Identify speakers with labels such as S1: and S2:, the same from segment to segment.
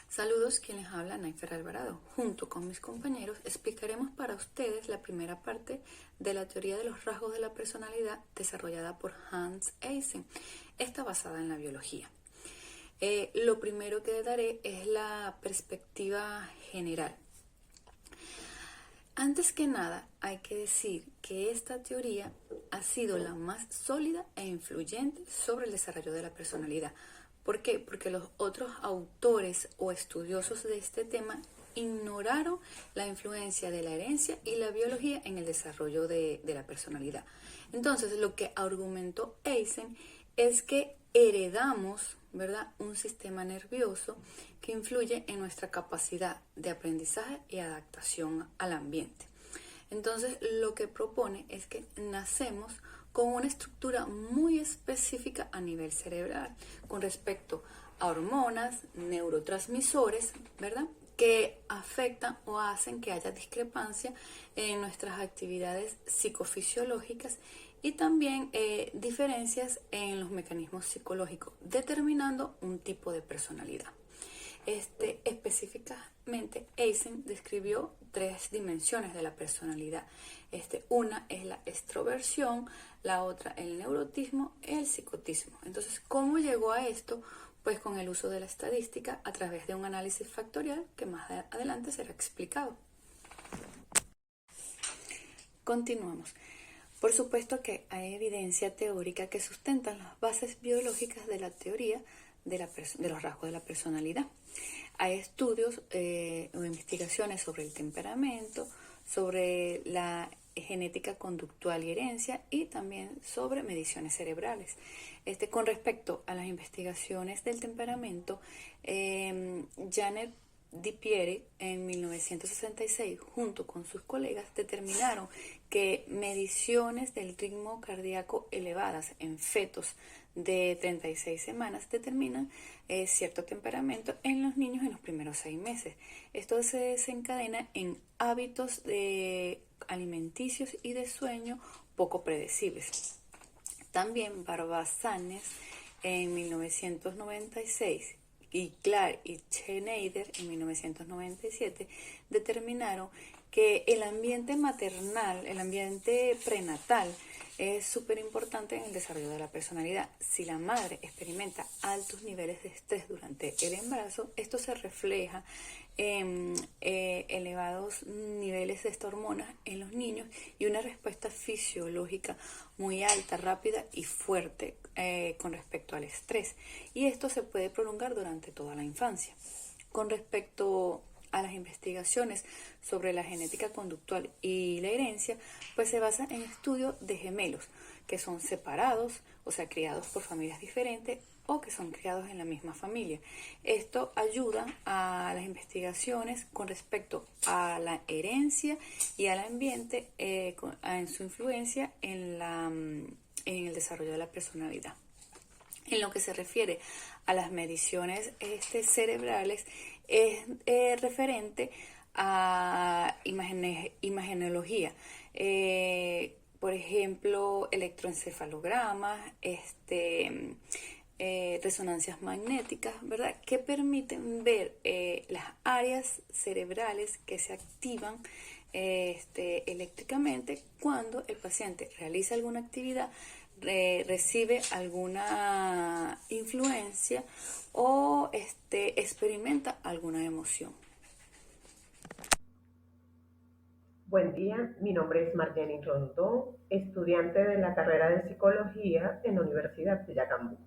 S1: Saludos, quienes habla Naifer Alvarado. Junto con mis compañeros explicaremos para ustedes la primera parte de la teoría de los rasgos de la personalidad desarrollada por Hans Eysen. Está basada en la biología. Lo primero que daré es la perspectiva general. Antes que nada, hay que decir que esta teoría ha sido la más sólida e influyente sobre el desarrollo de la personalidad. ¿Por qué? Porque los otros autores o estudiosos de este tema ignoraron la influencia de la herencia y la biología en el desarrollo de la personalidad. Entonces, lo que argumentó Eysen es que heredamos, ¿verdad?, un sistema nervioso que influye en nuestra capacidad de aprendizaje y adaptación al ambiente. Entonces, lo que propone es que nacemos con una estructura muy específica a nivel cerebral con respecto a hormonas, neurotransmisores, ¿verdad?, que afectan o hacen que haya discrepancia en nuestras actividades psicofisiológicas y también diferencias en los mecanismos psicológicos, determinando un tipo de personalidad. Específicamente, Eysen describió tres dimensiones de la personalidad. Una es la extroversión, la otra el neurotismo y el psicotismo. Entonces, ¿cómo llegó a esto? Pues con el uso de la estadística a través de un análisis factorial que más adelante será explicado. Continuamos. Por supuesto que hay evidencia teórica que sustentan las bases biológicas de la teoría de los rasgos de la personalidad. Hay estudios o investigaciones sobre el temperamento, sobre la genética conductual y herencia y también sobre mediciones cerebrales. Con respecto a las investigaciones del temperamento, Janet Dipieri en 1966 junto con sus colegas determinaron que mediciones del ritmo cardíaco elevadas en fetos de 36 semanas determinan cierto temperamento en los niños en los primeros 6 meses. Esto se desencadena en hábitos alimenticios y de sueño poco predecibles. También Barbasanes en 1996 y Clark y Schneider en 1997 determinaron que el ambiente maternal, el ambiente prenatal, es súper importante en el desarrollo de la personalidad. Si la madre experimenta altos niveles de estrés durante el embarazo, esto se refleja en elevados niveles de esta hormona en los niños y una respuesta fisiológica muy alta, rápida y fuerte con respecto al estrés. Y esto se puede prolongar durante toda la infancia. Con respecto a las investigaciones sobre la genética conductual y la herencia, pues se basa en estudios de gemelos que son separados, o sea, criados por familias diferentes o que son criados en la misma familia. Esto ayuda a las investigaciones con respecto a la herencia y al ambiente en su influencia en el desarrollo de la personalidad. En lo que se refiere a las mediciones cerebrales, es referente a imagenología. Por ejemplo, electroencefalogramas, resonancias magnéticas, ¿verdad?, que permiten ver las áreas cerebrales que se activan eléctricamente cuando el paciente realiza alguna actividad, recibe alguna influencia o experimenta alguna emoción.
S2: Buen día, mi nombre es Marjane Rondón, estudiante de la carrera de Psicología en la Universidad de Yacambú.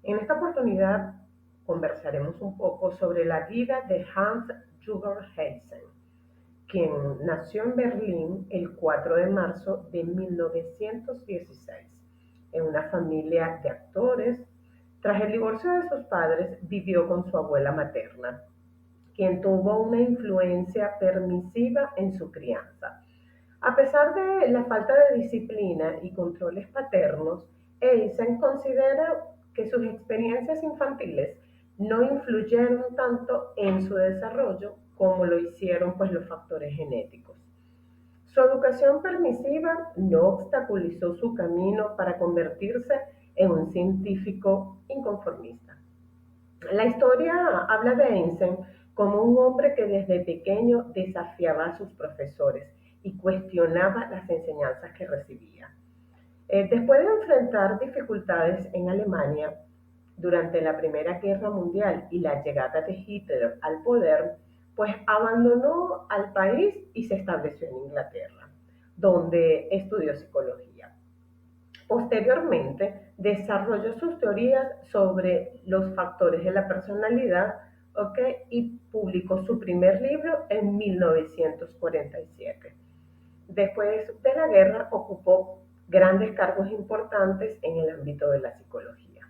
S2: En esta oportunidad conversaremos un poco sobre la vida de Hans Jürgen Eysen, quien nació en Berlín el 4 de marzo de 1916, en una familia de actores. Tras el divorcio de sus padres, vivió con su abuela materna, quien tuvo una influencia permisiva en su crianza. A pesar de la falta de disciplina y controles paternos, Eysen considera que sus experiencias infantiles no influyeron tanto en su desarrollo como lo hicieron pues, los factores genéticos. Su educación permisiva no obstaculizó su camino para convertirse en un científico inconformista. La historia habla de Einstein como un hombre que desde pequeño desafiaba a sus profesores y cuestionaba las enseñanzas que recibía. Después de enfrentar dificultades en Alemania durante la Primera Guerra Mundial y la llegada de Hitler al poder, pues abandonó al país y se estableció en Inglaterra, donde estudió psicología. Posteriormente, desarrolló sus teorías sobre los factores de la personalidad, ¿ok? Y publicó su primer libro en 1947. Después de la guerra ocupó grandes cargos importantes en el ámbito de la psicología.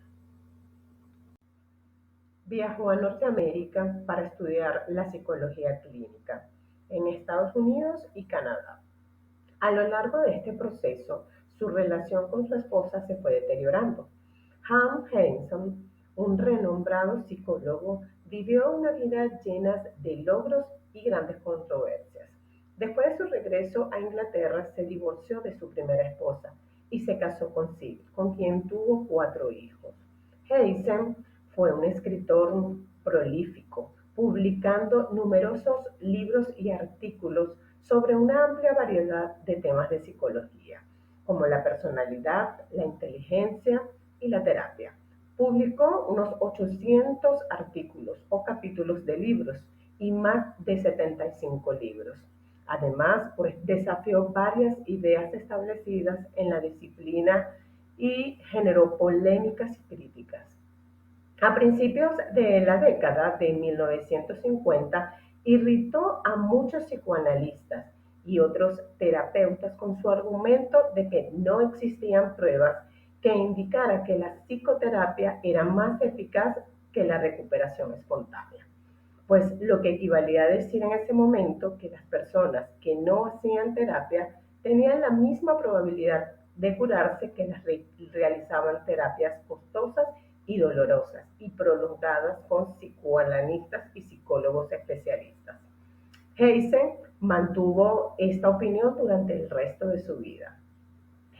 S2: Viajó a Norteamérica para estudiar la psicología clínica en Estados Unidos y Canadá. A lo largo de este proceso, su relación con su esposa se fue deteriorando. Hans Hansen, un renombrado psicólogo, vivió una vida llena de logros y grandes controversias. Después de su regreso a Inglaterra, se divorció de su primera esposa y se casó con Sid, con quien tuvo 4 hijos. Hansen fue un escritor prolífico, publicando numerosos libros y artículos sobre una amplia variedad de temas de psicología, como la personalidad, la inteligencia y la terapia. Publicó unos 800 artículos o capítulos de libros y más de 75 libros. Además, pues desafió varias ideas establecidas en la disciplina y generó polémicas y críticas. A principios de la década de 1950, irritó a muchos psicoanalistas y otros terapeutas con su argumento de que no existían pruebas que indicaran que la psicoterapia era más eficaz que la recuperación espontánea. Pues lo que equivalía a decir en ese momento que las personas que no hacían terapia tenían la misma probabilidad de curarse que las realizaban terapias costosas y dolorosas y prolongadas con psicoanalistas y psicólogos especialistas. Heisen mantuvo esta opinión durante el resto de su vida.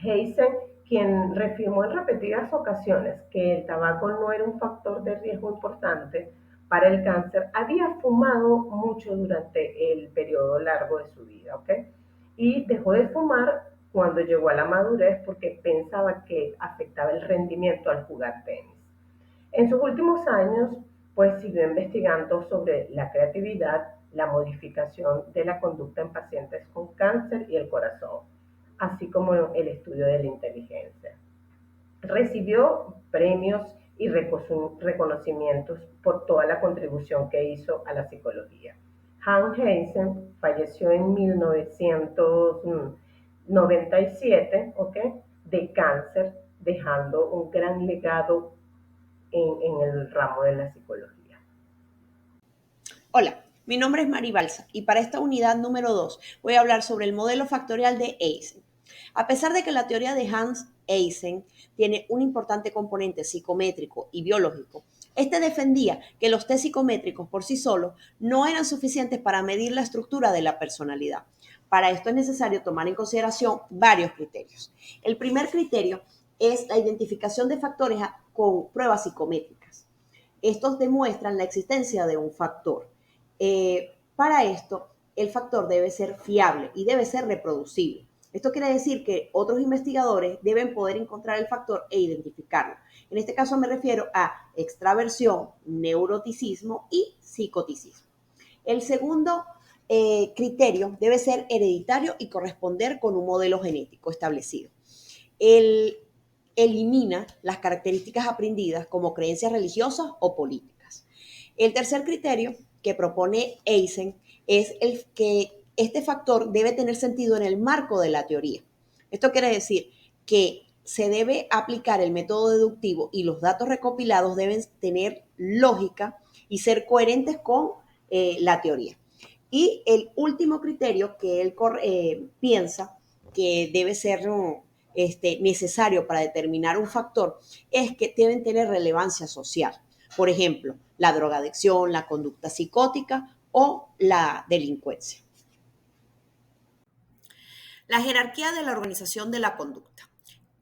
S2: Heisen, quien reafirmó en repetidas ocasiones que el tabaco no era un factor de riesgo importante para el cáncer, había fumado mucho durante el periodo largo de su vida, ¿ok? Y dejó de fumar cuando llegó a la madurez porque pensaba que afectaba el rendimiento al jugar tenis. En sus últimos años, pues siguió investigando sobre la creatividad, la modificación de la conducta en pacientes con cáncer y el corazón, así como el estudio de la inteligencia. Recibió premios y reconocimientos por toda la contribución que hizo a la psicología. Hans Hansen falleció en 1997, ¿ok? De cáncer, dejando un gran legado en el ramo de la psicología.
S3: Hola, mi nombre es Mari Balsa y para esta unidad número 2 voy a hablar sobre el modelo factorial de Eysen. A pesar de que la teoría de Hans Eysen tiene un importante componente psicométrico y biológico, este defendía que los test psicométricos por sí solos no eran suficientes para medir la estructura de la personalidad. Para esto es necesario tomar en consideración varios criterios. El primer criterio es la identificación de factores con pruebas psicométricas. Estos demuestran la existencia de un factor. Para esto, el factor debe ser fiable y debe ser reproducible. Esto quiere decir que otros investigadores deben poder encontrar el factor e identificarlo. En este caso me refiero a extraversión, neuroticismo y psicoticismo. El segundo criterio debe ser hereditario y corresponder con un modelo genético establecido. Él elimina las características aprendidas como creencias religiosas o políticas. El tercer criterio que propone Eysen es el que este factor debe tener sentido en el marco de la teoría. Esto quiere decir que se debe aplicar el método deductivo y los datos recopilados deben tener lógica y ser coherentes con la teoría. Y el último criterio que él piensa que debe ser necesario para determinar un factor es que deben tener relevancia social. Por ejemplo, la drogadicción, la conducta psicótica o la delincuencia. La jerarquía de la organización de la conducta.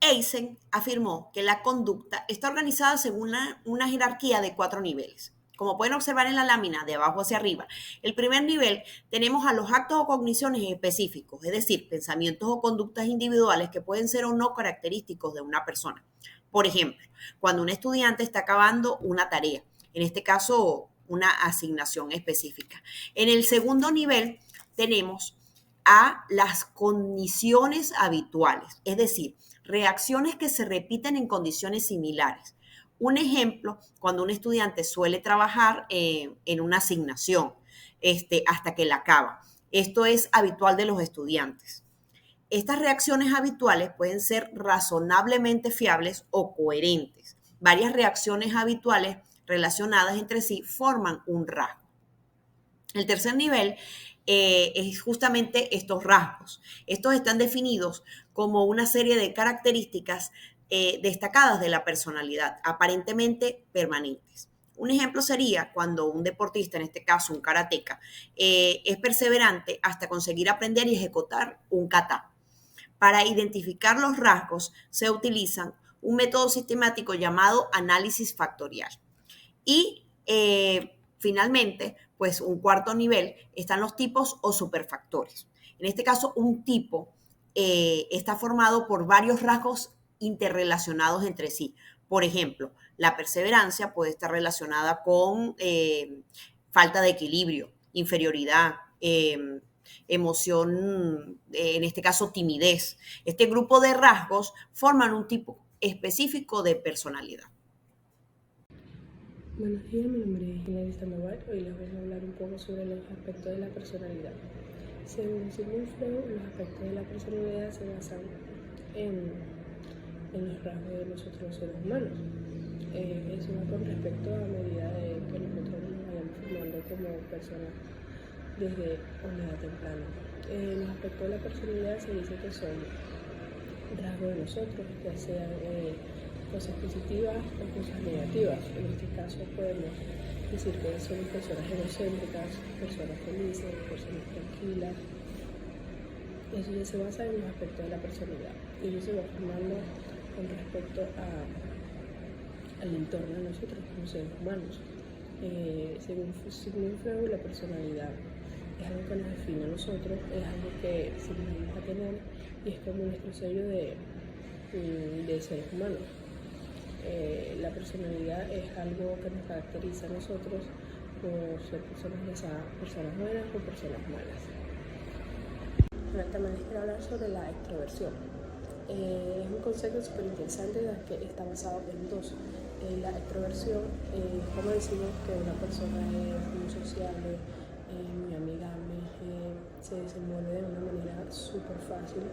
S3: Eysen afirmó que la conducta está organizada según una jerarquía de 4 niveles. Como pueden observar en la lámina de abajo hacia arriba, el primer nivel tenemos a los actos o cogniciones específicos, es decir, pensamientos o conductas individuales que pueden ser o no característicos de una persona. Por ejemplo, cuando un estudiante está acabando una tarea, en este caso una asignación específica. En el segundo nivel tenemos a las condiciones habituales, es decir, reacciones que se repiten en condiciones similares. Un ejemplo, cuando un estudiante suele trabajar en una asignación hasta que la acaba. Esto es habitual de los estudiantes. Estas reacciones habituales pueden ser razonablemente fiables o coherentes. Varias reacciones habituales relacionadas entre sí forman un rasgo. El tercer nivel es justamente estos rasgos. Estos están definidos como una serie de características destacadas de la personalidad, aparentemente permanentes. Un ejemplo sería cuando un deportista, en este caso un karateca, es perseverante hasta conseguir aprender y ejecutar un kata. Para identificar los rasgos se utiliza un método sistemático llamado análisis factorial. Y finalmente, pues un cuarto nivel están los tipos o superfactores. En este caso, un tipo está formado por varios rasgos interrelacionados entre sí. Por ejemplo, la perseverancia puede estar relacionada con falta de equilibrio, inferioridad, emoción, en este caso timidez. Este grupo de rasgos forman un tipo específico de personalidad.
S4: Buenos días, mi nombre es Hilary Sandoval. Hoy les voy a hablar un poco sobre los aspectos de la personalidad. Según Sigmund Freud, los aspectos de la personalidad se basan en los rasgos de nosotros los seres humanos. Eso va con respecto a medida de que nosotros nos vayamos formando como personas desde una edad temprana. Los aspectos de la personalidad se dice que son rasgos de nosotros, ya sean cosas positivas o cosas negativas. En este caso podemos decir que somos personas egocéntricas, personas felices, personas tranquilas. Eso ya se basa en los aspectos de la personalidad y eso se va formando con respecto al entorno de nosotros como seres humanos. Según Sigmund Freud, la personalidad es algo que nos define a nosotros, es algo que siempre vamos a tener y es como nuestro sello de seres humanos. La personalidad es algo que nos caracteriza a nosotros por ser personas, ya sea personas buenas o personas malas. Ahora también les quiero hablar sobre la extroversión. Es un concepto súper interesante que está basado en dos. La extroversión, como decimos que una persona es muy sociable, muy amigable, se desenvuelve de una manera súper fácil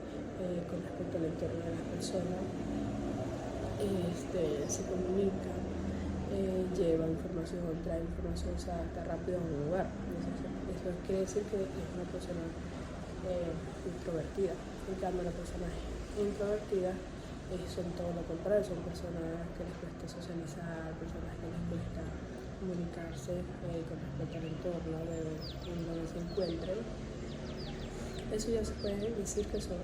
S4: con respecto al entorno de las personas. Se comunica, lleva información, trae información, se adapta rápido a un lugar. Eso quiere decir que es una persona introvertida. En cambio, las personas introvertidas son todo lo contrario, son personas que les cuesta socializar, personas que les cuesta comunicarse con respecto al entorno de donde se encuentren. Eso ya se puede decir que son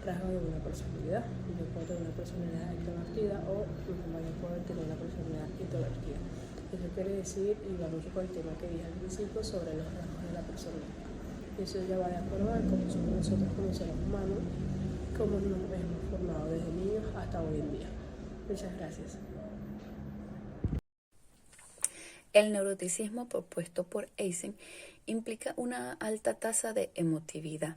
S4: rasgos de una personalidad. Yo puedo tener una personalidad extrovertida o mi compañero puede tener una personalidad introvertida. Eso quiere decir, y va mucho con el tema que dije al principio sobre los rasgos de la personalidad. Eso ya va de acuerdo a cómo somos nosotros como seres humanos, cómo nos hemos formado desde niños hasta hoy en día. Muchas gracias.
S1: El neuroticismo propuesto por Eysen implica una alta tasa de emotividad,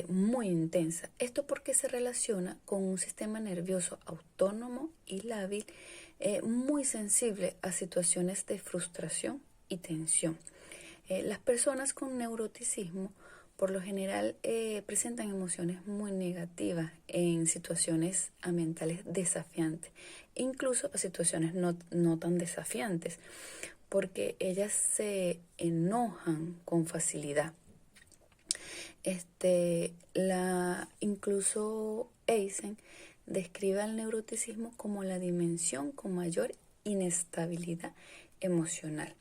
S1: muy intensa. Esto porque se relaciona con un sistema nervioso autónomo y lábil, muy sensible a situaciones de frustración y tensión. Las personas con neuroticismo por lo general presentan emociones muy negativas en situaciones ambientales desafiantes, incluso a situaciones no tan desafiantes, porque ellas se enojan con facilidad. Incluso Eysen describe al neuroticismo como la dimensión con mayor inestabilidad emocional.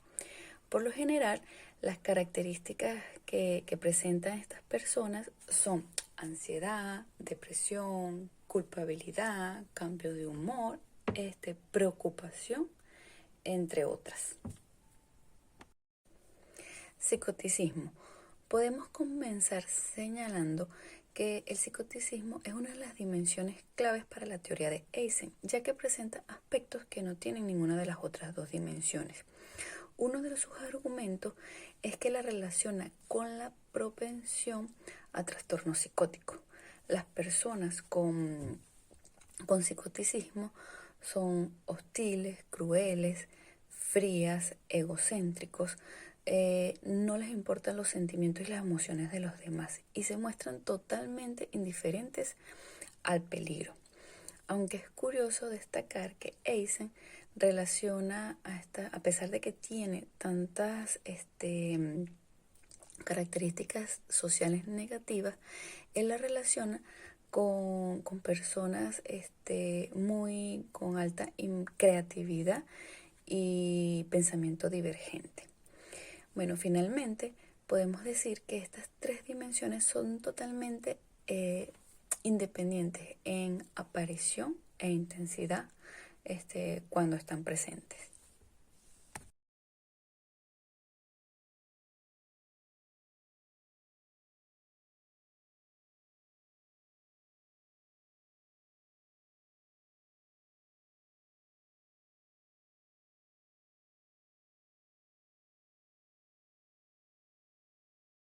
S1: Por lo general, las características que presentan estas personas son ansiedad, depresión, culpabilidad, cambio de humor, preocupación, entre otras. Psicoticismo. Podemos comenzar señalando que el psicoticismo es una de las dimensiones claves para la teoría de Eysen, ya que presenta aspectos que no tienen ninguna de las otras dos dimensiones. Uno de sus argumentos es que la relaciona con la propensión a trastornos psicóticos. Las personas con psicoticismo son hostiles, crueles, frías, egocéntricos, no les importan los sentimientos y las emociones de los demás y se muestran totalmente indiferentes al peligro. Aunque es curioso destacar que Eysen relaciona a pesar de que tiene tantas características sociales negativas, él la relaciona con personas muy con alta creatividad y pensamiento divergente. Bueno, finalmente podemos decir que estas tres dimensiones son totalmente independientes en aparición e intensidad cuando están presentes.